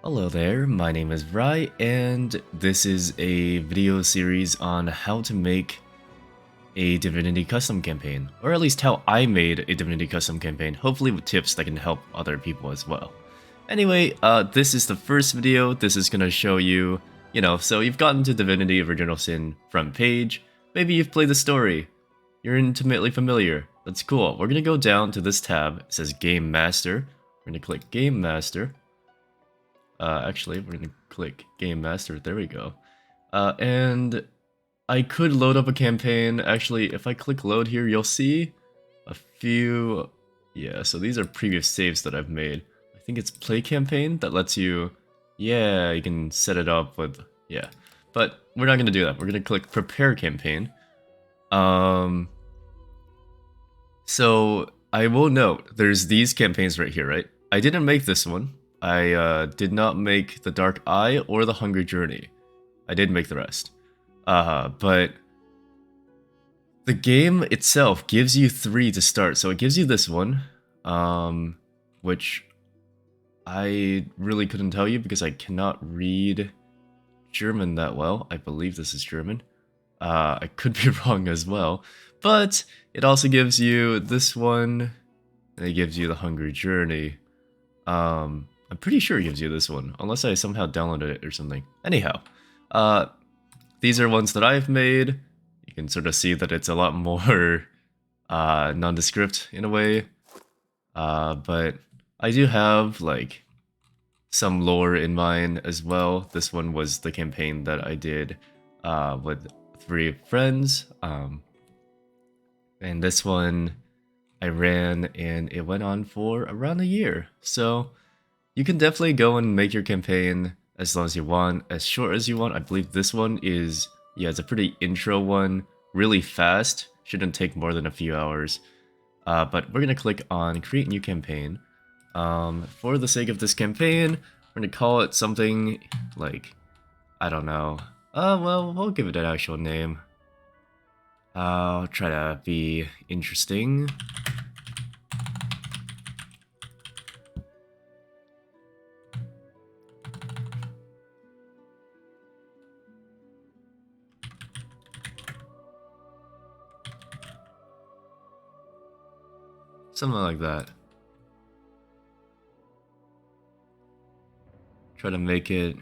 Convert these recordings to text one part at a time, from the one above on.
Hello there, my name is Rai, and this is a video series on how to make a Divinity custom campaign, or at least how I made a Divinity custom campaign, hopefully with tips that can help other people as well. Anyway, this is the first video. This is gonna show you, so you've gotten to Divinity Original Sin front page, maybe you've played the story, you're intimately familiar, that's cool. We're gonna go down to this tab, it says Game Master, we're gonna click Game Master. Actually, we're gonna click Game Master, there we go. And I could load up a campaign. Actually, if I click load here, you'll see a few, yeah, so these are previous saves that I've made. I think it's play campaign that lets you, yeah, you can set it up with, yeah. But we're not gonna do that, we're gonna click prepare campaign. So I will note, there's these campaigns right here, right? I didn't make this one. I did not make the Dark Eye or the Hunger Journey. I did make the rest. But the game itself gives you 3 to start. So it gives you this one, which I really couldn't tell you because I cannot read German that well. I believe this is German. I could be wrong as well. But it also gives you this one, and it gives you the Hunger Journey. I'm pretty sure it gives you this one, unless I somehow downloaded it or something. Anyhow, these are ones that I've made. You can sort of see that it's a lot more nondescript in a way. But I do have like some lore in mind as well. This one was the campaign that I did with 3 friends. And this one I ran and it went on for around a year. So you can definitely go and make your campaign as long as you want, as short as you want. I believe this one is, yeah, it's a pretty intro one, really fast, shouldn't take more than a few hours. But we're gonna click on create new campaign. For the sake of this campaign, we're gonna call it something like, I don't know. Well, we'll give it an actual name. I'll try to be interesting. Something like that. Try to make it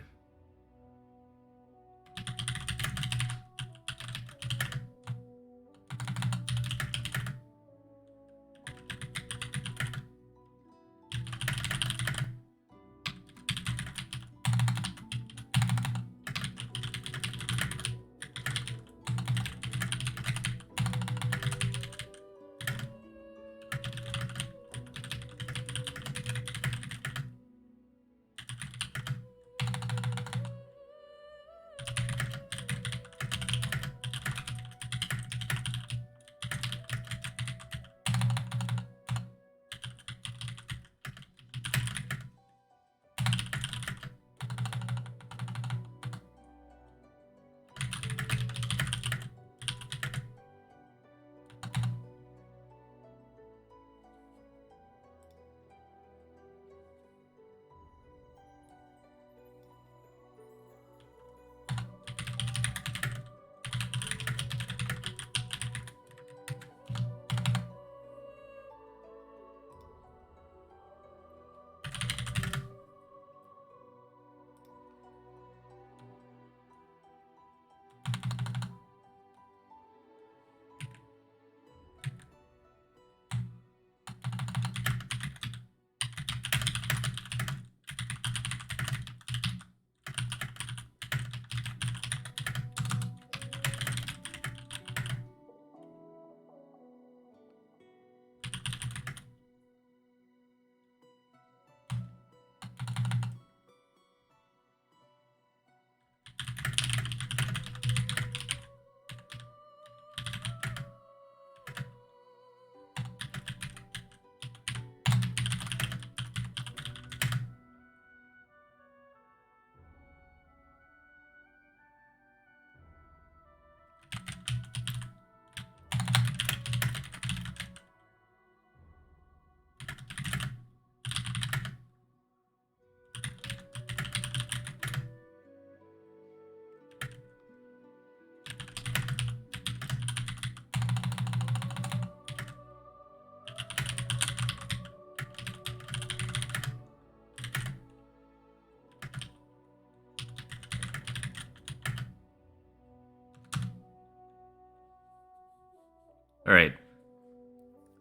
Alright,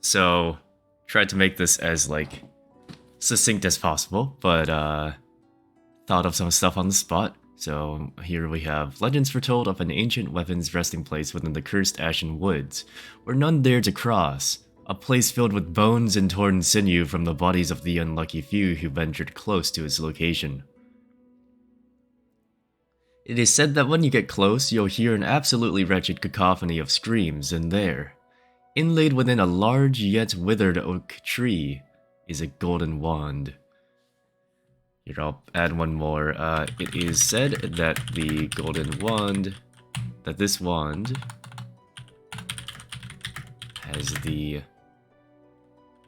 so tried to make this as like succinct as possible, but thought of some stuff on the spot. So here we have legends foretold of an ancient weapon's resting place within the cursed ashen woods, where none dare to cross, a place filled with bones and torn sinew from the bodies of the unlucky few who ventured close to its location. It is said that when you get close, you'll hear an absolutely wretched cacophony of screams, and there, inlaid within a large yet withered oak tree, is a golden wand. Here, I'll add one more. It is said that the golden wand, that this wand has the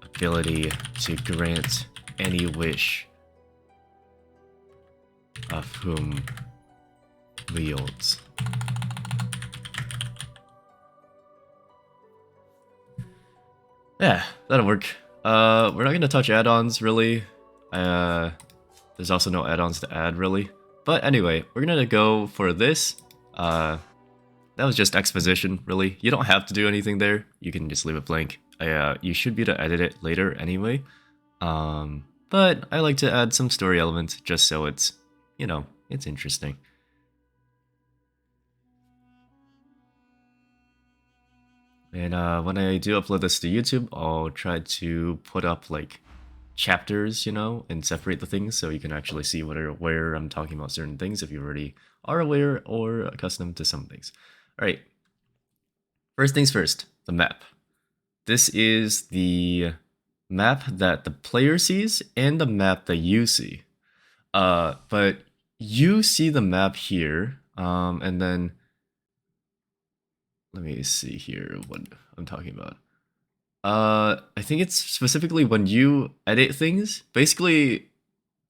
ability to grant any wish of whom wields. Yeah, that'll work. We're not gonna touch add-ons really. There's also no add-ons to add really. But anyway, we're gonna go for this. That was just exposition really. You don't have to do anything there. You can just leave it blank. You should be able to edit it later anyway. But I like to add some story elements just so it's, you know, it's interesting. And when I do upload this to YouTube, I'll try to put up like chapters, you know, and separate the things so you can actually see where I'm talking about certain things if you already are aware or accustomed to some things. All right. First things first, the map. This is the map that the player sees and the map that you see. But you see the map here, and then let me see here what I'm talking about. I think it's specifically when you edit things. Basically,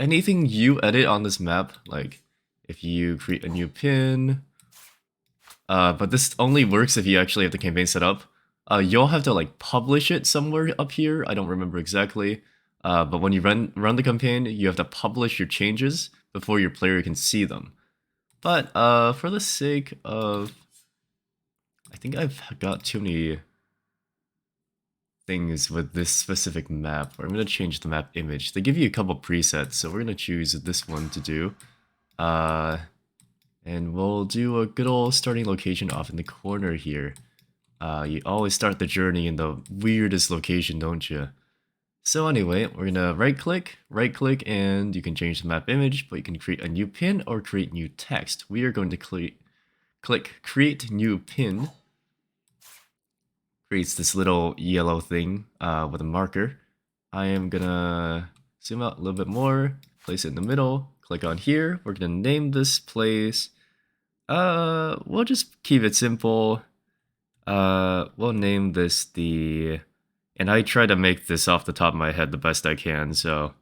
anything you edit on this map, like if you create a new pin, but this only works if you actually have the campaign set up. You'll have to like publish it somewhere up here. I don't remember exactly. But when you run the campaign, you have to publish your changes before your player can see them. But for the sake of, I think I've got too many things with this specific map, where I'm going to change the map image. They give you a couple presets, so we're going to choose this one to do. And we'll do a good old starting location off in the corner here. You always start the journey in the weirdest location, don't you? So anyway, we're going to right click, and you can change the map image, but you can create a new pin or create new text. We are going to click create new pin. Creates this little yellow thing with a marker. I am gonna zoom out a little bit more, place it in the middle, click on here. We're gonna name this place. We'll just keep it simple. We'll name this the, and I try to make this off the top of my head the best I can, so.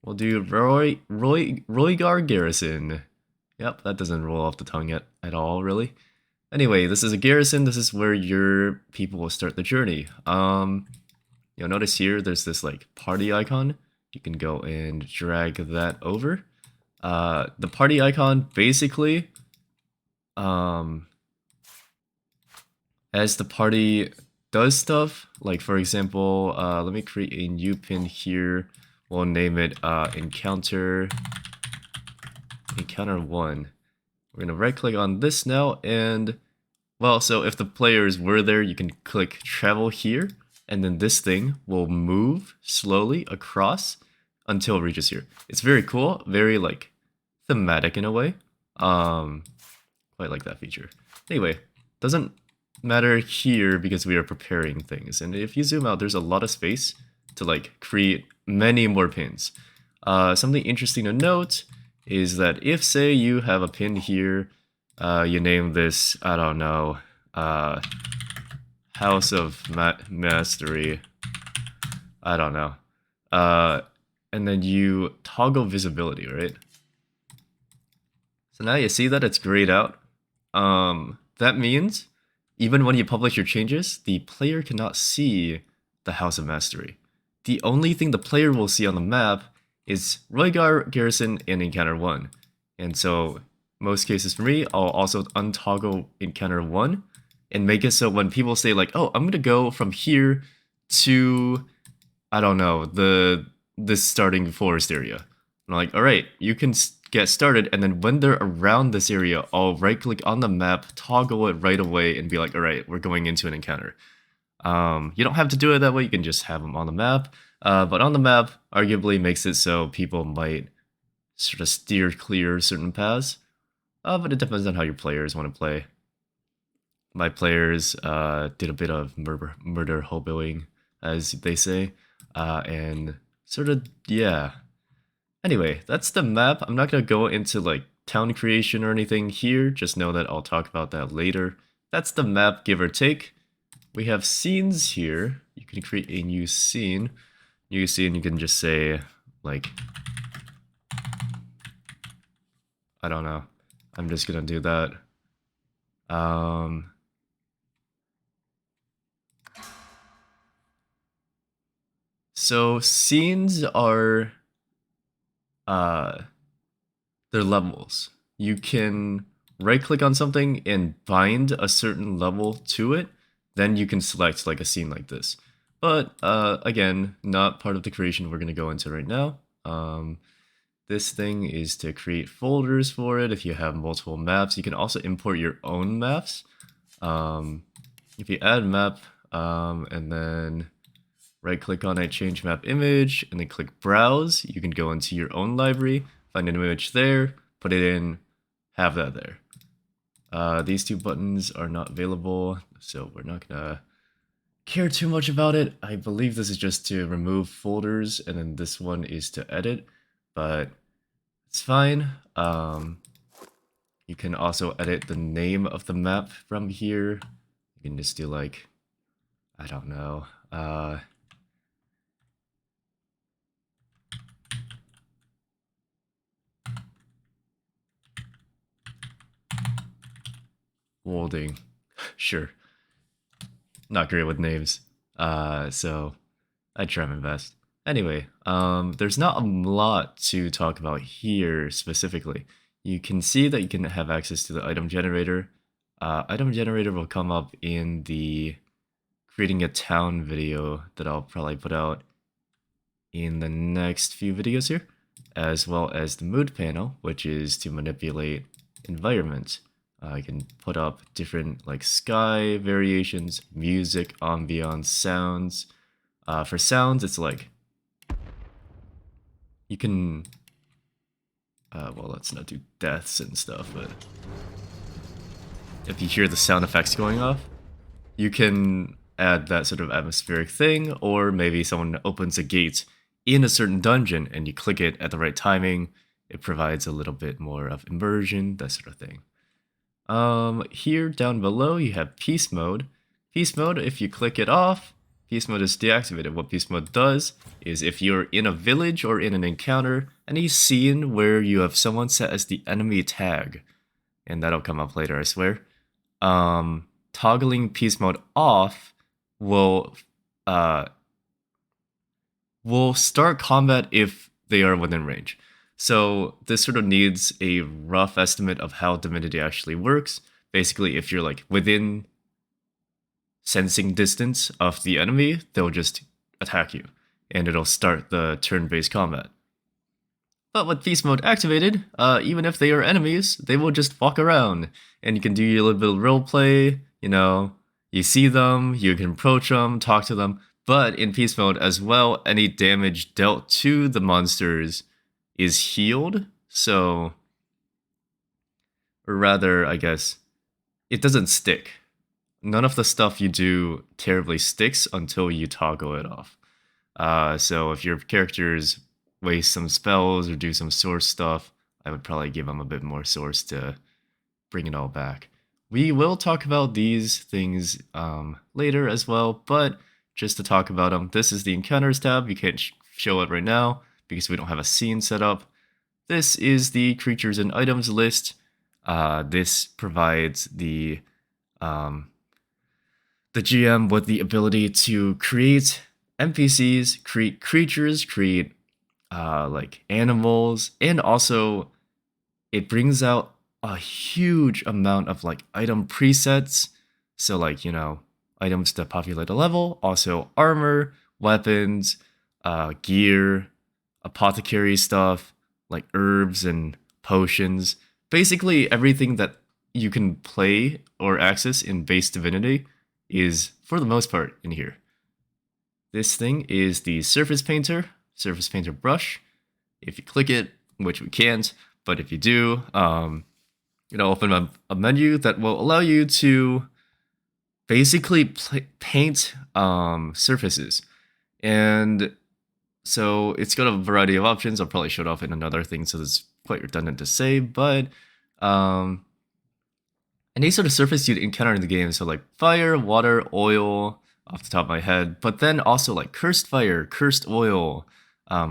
We'll do Roygar Garrison. Yep, that doesn't roll off the tongue at all, really. Anyway, this is a garrison. This is where your people will start the journey. You'll notice here there's this like party icon. You can go and drag that over. The party icon basically, as the party does stuff, like for example, let me create a new pin here. We'll name it encounter 1. We're gonna right click on this now, and well, so if the players were there, you can click travel here, and then this thing will move slowly across until it reaches here. It's very cool, very like thematic in a way. Quite like that feature. Anyway, doesn't matter here because we are preparing things, and if you zoom out, there's a lot of space to like create many more pins. Something interesting to note is that if, say, you have a pin here, you name this, I don't know, House of Mastery, I don't know, and then you toggle visibility, right? So now you see that it's grayed out. That means even when you publish your changes, the player cannot see the House of Mastery. The only thing the player will see on the map is Roygar Garrison and Encounter 1. And so most cases for me, I'll also untoggle encounter 1 and make it so when people say like, oh, I'm gonna go from here to, I don't know, this starting forest area. I'm like, all right, you can get started, and then when they're around this area, I'll right click on the map, toggle it right away, and be like, all right, we're going into an encounter. You don't have to do it that way, you can just have them on the map, but on the map arguably makes it so people might sort of steer clear certain paths, but it depends on how your players want to play. My players did a bit of murder hoboing, as they say, and sort of, yeah. Anyway, that's the map. I'm not going to go into like town creation or anything here, just know that I'll talk about that later. That's the map, give or take. We have scenes here. You can create a new scene. New scene, you can just say, like, I don't know. I'm just going to do that. So scenes are they're levels. You can right click on something and bind a certain level to it, then you can select like a scene like this. But again, not part of the creation we're going to go into right now. This thing is to create folders for it. If you have multiple maps, you can also import your own maps. If you add map and then right click on it, change map image, and then click browse, you can go into your own library, find an image there, put it in, have that there. These two buttons are not available, so we're not gonna care too much about it. I believe this is just to remove folders, and then this one is to edit, but it's fine. You can also edit the name of the map from here. You can just do like, I don't know, Wolding. Sure. Not great with names. So I try my best. Anyway, there's not a lot to talk about here specifically. You can see that you can have access to the item generator. Item generator will come up in the creating a town video that I'll probably put out in the next few videos here, as well as the mood panel, which is to manipulate environment. I can put up different like sky variations, music, ambiance, sounds. For sounds, it's like you can. Well, let's not do deaths and stuff, but if you hear the sound effects going off, you can add that sort of atmospheric thing, or maybe someone opens a gate in a certain dungeon and you click it at the right timing. It provides a little bit more of immersion, that sort of thing. Here down below you have peace mode. Peace mode, if you click it off, peace mode is deactivated. What peace mode does is if you're in a village or in an encounter, any scene where you have someone set as the enemy tag, and that'll come up later, I swear, toggling peace mode off will start combat if they are within range. So this sort of needs a rough estimate of how Divinity actually works. Basically, if you're like within sensing distance of the enemy, they'll just attack you, and it'll start the turn-based combat. But with Feast Mode activated, even if they are enemies, they will just walk around, and you can do your little bit of roleplay, you know, you see them, you can approach them, talk to them, but in Peace Mode as well, any damage dealt to the monsters is healed, so, or rather, I guess, it doesn't stick. None of the stuff you do terribly sticks until you toggle it off. So if your characters waste some spells or do some source stuff, I would probably give them a bit more source to bring it all back. We will talk about these things later as well, but just to talk about them, this is the Encounters tab. You can't show it right now because we don't have a scene set up. This is the Creatures and Items list. This provides the GM with the ability to create NPCs, create creatures, create like animals, and also it brings out a huge amount of like item presets. So like, items that populate a level, also armor, weapons, gear, apothecary stuff, like herbs and potions. Basically everything that you can play or access in base Divinity is, for the most part, in here. This thing is the Surface Painter brush. If you click it, which we can't, but if you do, it'll open a menu that will allow you to basically paint surfaces. And so it's got a variety of options. I'll probably show it off in another thing, so it's quite redundant to say, but any sort of surface you'd encounter in the game, so like fire, water, oil, off the top of my head, but then also like cursed fire, cursed oil,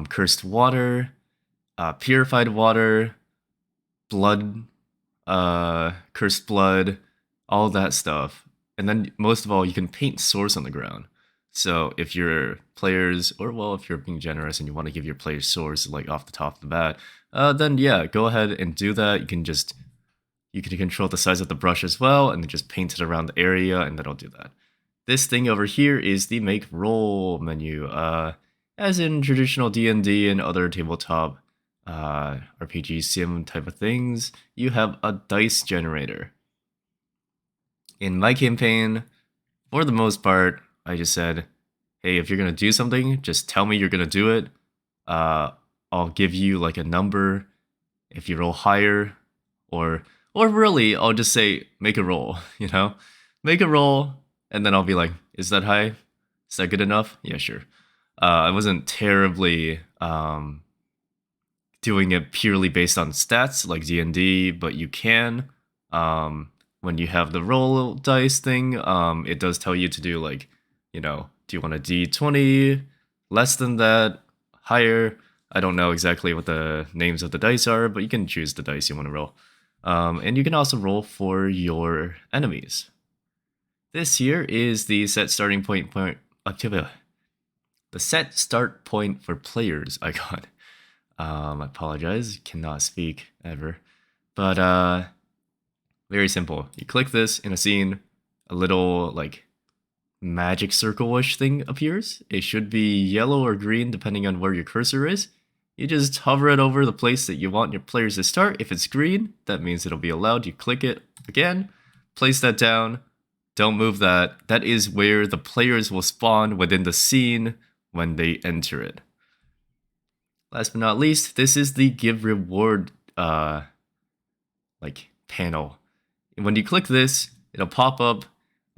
cursed water, purified water, blood, cursed blood, all that stuff. And then most of all, you can paint source on the ground. So if your players, or well, if you're being generous and you want to give your players source like off the top of the bat, then yeah, go ahead and do that. You can control the size of the brush as well, and then just paint it around the area, and that'll do that. This thing over here is the make roll menu. As in traditional D&D and other tabletop RPG sim type of things, you have a dice generator. In my campaign, for the most part, I just said, hey, if you're gonna do something, just tell me you're gonna do it. I'll give you like a number. If you roll higher, or really, I'll just say make a roll. Make a roll, and then I'll be like, is that high? Is that good enough? Yeah, sure. I wasn't terribly doing it purely based on stats like D&D, but you can. When you have the roll dice thing, it does tell you to do like, do you want a D20, less than that, higher? I don't know exactly what the names of the dice are, but you can choose the dice you want to roll. And you can also roll for your enemies. This here is the set starting point the set start point for players icon. I apologize, cannot speak ever. But very simple. You click this in a scene, a little like magic circle-ish thing appears. It should be yellow or green depending on where your cursor is. You just hover it over the place that you want your players to start. If it's green, that means it'll be allowed. You click it again, place that down. Don't move that. That is where the players will spawn within the scene when they enter it. Last but not least, this is the give reward like panel. And when you click this, it'll pop up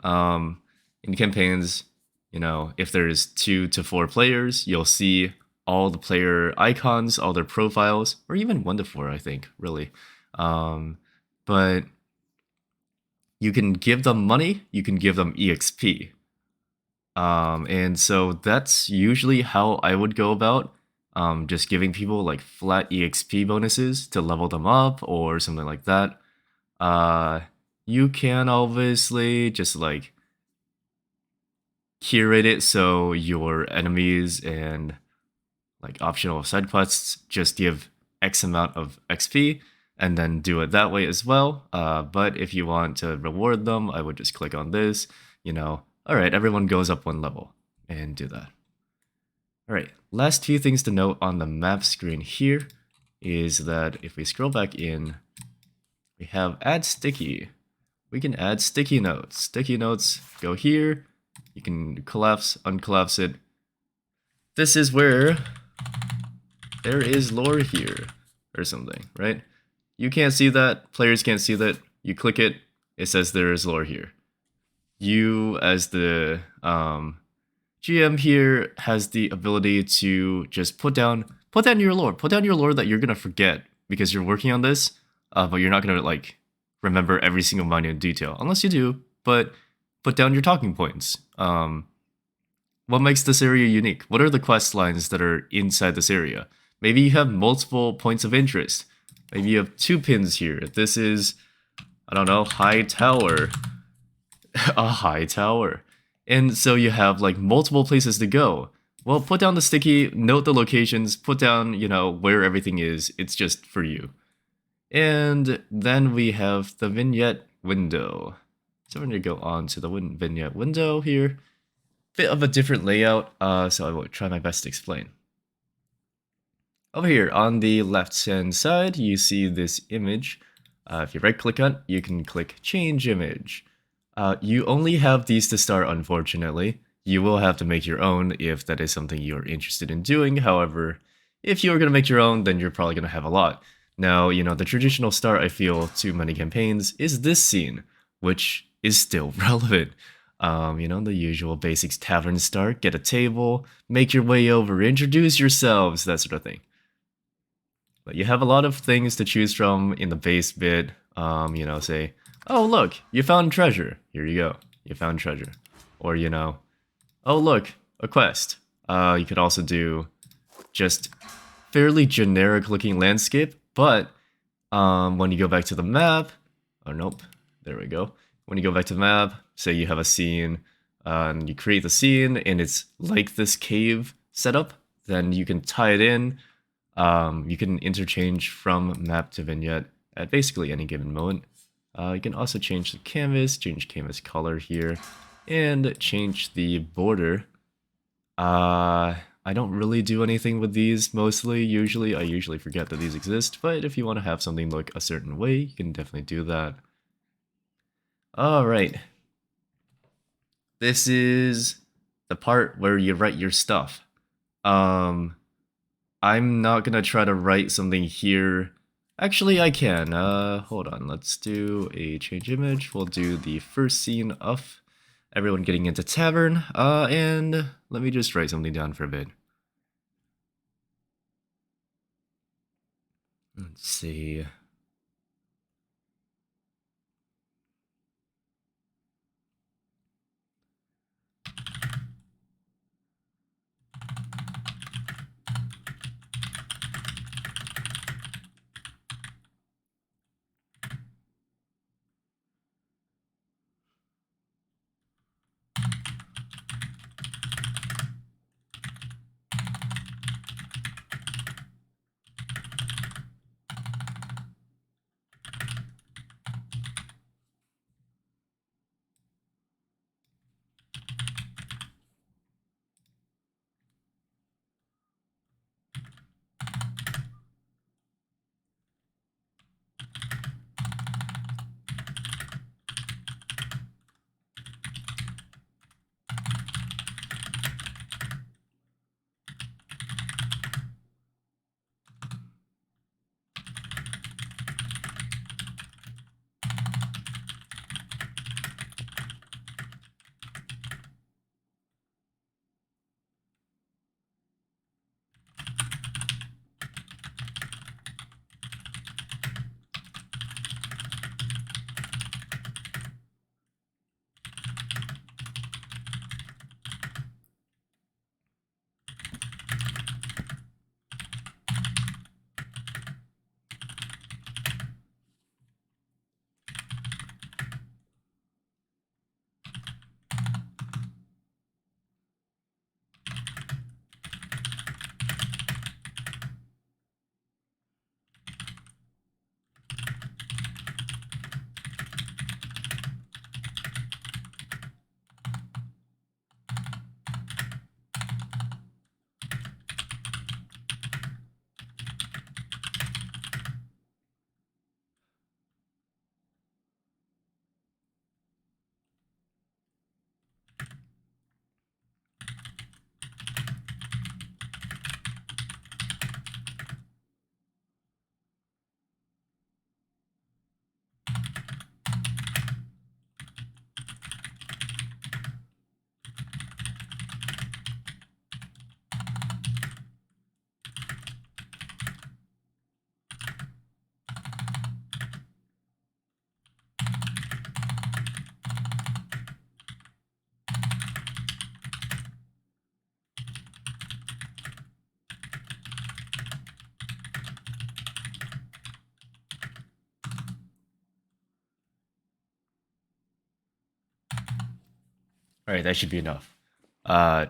in campaigns. If there's 2 to 4 players, you'll see all the player icons, all their profiles, or even 1 to 4, I think, really. But you can give them money, you can give them EXP. And so that's usually how I would go about just giving people like flat EXP bonuses to level them up or something like that. You can obviously just like curate it so your enemies and like optional side quests just give X amount of XP, and then do it that way as well. But if you want to reward them, I would just click on this, alright, everyone goes up 1 level, and do that. Alright, last few things to note on the map screen here is that if we scroll back in, we have add sticky. We can add sticky notes. Sticky notes go here. You can collapse, uncollapse it. This is where there is lore here or something, right? You can't see that, players can't see that. You click it, it says there is lore here. You, as the GM here, has the ability to just put down your lore. Put down your lore that you're gonna forget because you're working on this, but you're not gonna like remember every single minute detail, unless you do. But put down your talking points. What makes this area unique? What are the quest lines that are inside this area? Maybe you have multiple points of interest. Maybe you have 2 pins here. This is, I don't know, high tower. A high tower. And so you have like multiple places to go. Well, put down the sticky, note the locations, put down, where everything is. It's just for you. And then we have the vignette window. So we're going to go on to the vignette window here. Bit of a different layout, so I will try my best to explain. Over here on the left hand side, you see this image. If you right click on it, you can click change image. You only have these to start, unfortunately. You will have to make your own if that is something you're interested in doing. However, if you're going to make your own, then you're probably going to have a lot. Now, the traditional start, I feel, to many campaigns is this scene, which is still relevant. The usual basics tavern start, get a table, make your way over, introduce yourselves, that sort of thing. But you have a lot of things to choose from in the base bit. Say, oh look, you found treasure. Here you go, you found treasure. Or oh look, a quest. You could also do just fairly generic looking landscape, but when you go back to the map, oh nope, there we go. When you go back to the map, say you have a scene, and you create the scene, and it's like this cave setup, then you can tie it in. You can interchange from map to vignette at basically any given moment. You can also change the canvas, change canvas color here, and change the border. I don't really do anything with these mostly. I usually forget that these exist, but if you want to have something look a certain way, you can definitely do that. Alright. This is the part where you write your stuff. I'm not gonna try to write something here. Actually, I can. Hold on. Let's do a change image. We'll do the first scene of everyone getting into tavern. And let me just write something down for a bit. Let's see. Alright, that should be enough.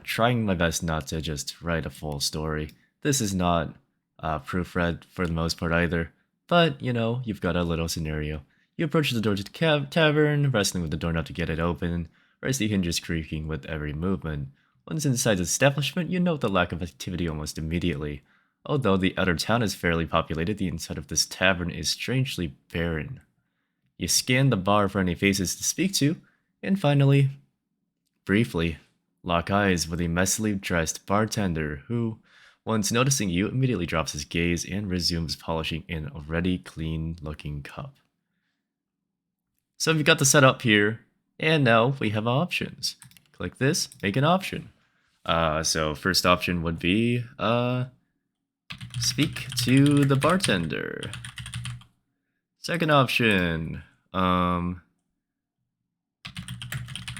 Trying my best not to just write a full story. This is not proofread for the most part either. But, you know, you've got a little scenario. You approach the door to the tavern, wrestling with the doorknob to get it open, raise the hinges creaking with every movement. Once inside the establishment, you note the lack of activity almost immediately. Although the outer town is fairly populated, the inside of this tavern is strangely barren. You scan the bar for any faces to speak to, and finally, briefly, lock eyes with a messily dressed bartender who, once noticing you, immediately drops his gaze and resumes polishing an already clean-looking cup. So we've got the setup here, and now we have options. Click this, make an option. So first option would be, speak to the bartender. Second option,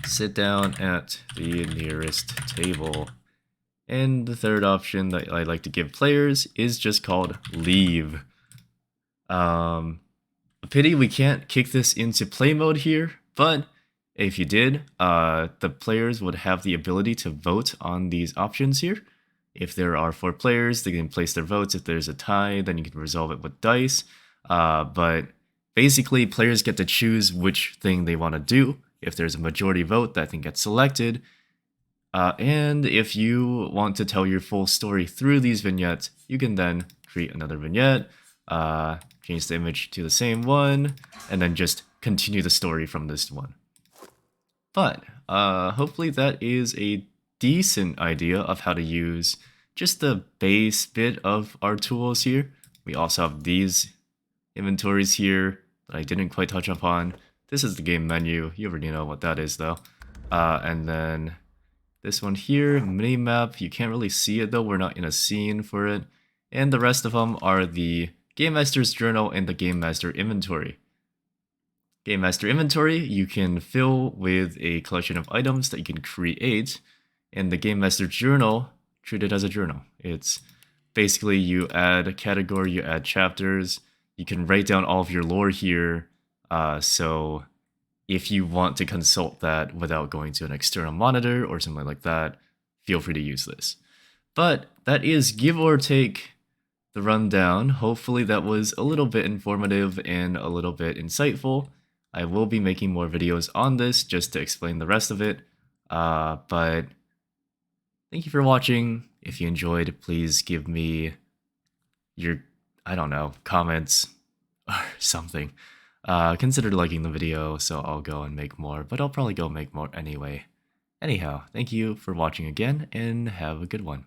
sit down at the nearest table. And the third option that I like to give players is just called leave. A pity we can't kick this into play mode here, but if you did, the players would have the ability to vote on these options here. If there are 4 players, they can place their votes. If there's a tie, then you can resolve it with dice. But basically, players get to choose which thing they want to do. If there's a majority vote, that thing gets selected. And if you want to tell your full story through these vignettes, you can then create another vignette, change the image to the same one, and then just continue the story from this one. But hopefully that is a decent idea of how to use just the base bit of our tools here. We also have these inventories here that I didn't quite touch upon. This is the game menu. You already know what that is though. And then this one here, mini map. You can't really see it though. We're not in a scene for it. And the rest of them are the Game Master's Journal and the Game Master Inventory. Game Master Inventory you can fill with a collection of items that you can create. And the Game Master Journal, treat it as a journal. It's basically you add a category, you add chapters. You can write down all of your lore here. So if you want to consult that without going to an external monitor or something like that, feel free to use this. But that is give or take the rundown. Hopefully that was a little bit informative and a little bit insightful. I will be making more videos on this just to explain the rest of it. But thank you for watching. If you enjoyed, please give me your, I don't know, comments or something. Consider liking the video, so I'll go and make more, but I'll probably go make more anyway. Anyhow, thank you for watching again, and have a good one.